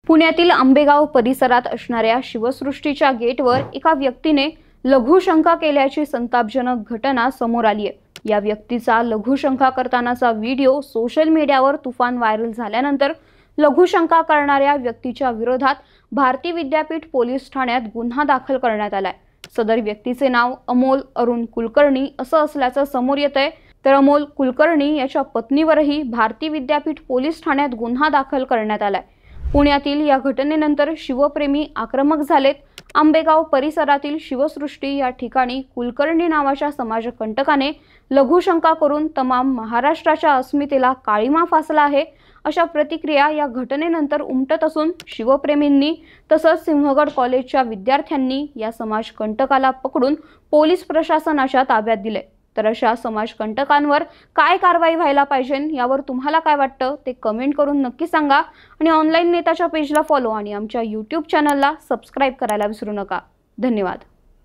पुण्यातील आंबेगाव परिसरात असणाऱ्या शिवसृष्टीच्या गेटवर एका व्यक्तीने लघुशंका केल्याची संतापजनक घटना समोर आली आहे। या व्यक्तीचा लघुशंका करतानाचा व्हिडिओ सोशल मीडियावर तुफान व्हायरल झाल्यानंतर लघुशंका करणाऱ्या व्यक्तीच्या विरोधात भारती विद्यापीठ पोलीस ठाण्यात गुन्हा दाखल करण्यात आलाय। सदर व्यक्तीचे नाव अमोल अरुण कुलकर्णी असं असल्याचं समोर येतंय। तर अमोल कुलकर्णी याच्या पत्नीवरही भारती विद्यापीठ पोलीस ठाण्यात गुन्हा दाखल करण्यात आलाय। पुण्यातील या घटनेनंतर शिवप्रेमी आक्रमक झालेत। आंबेगाव परिसरातील शिवसृष्टी या ठिकाणी कुलकर्णी नावाच्या समाजकंटकाने लघुशंका करून तमाम महाराष्ट्राच्या अस्मितेला काळीमा फासला आहे, अशा प्रतिक्रिया या घटनेनंतर उमटत असून शिवप्रेमींनी तसंच सिंहगड कॉलेजच्या विद्यार्थ्यांनी या समाजकंटकाला पकडून पोलीस प्रशासनाच्या ताब्यात दिले। तर अशा समाजकंटकांवर काय कारवाई व्हायला पाहिजे यावर तुम्हाला काय वाटतं ते कमेंट करून नक्की सांगा आणि ऑनलाईन नेताच्या पेजला फॉलो आणि आमच्या YouTube चॅनलला सबस्क्राइब करायला विसरू नका। धन्यवाद।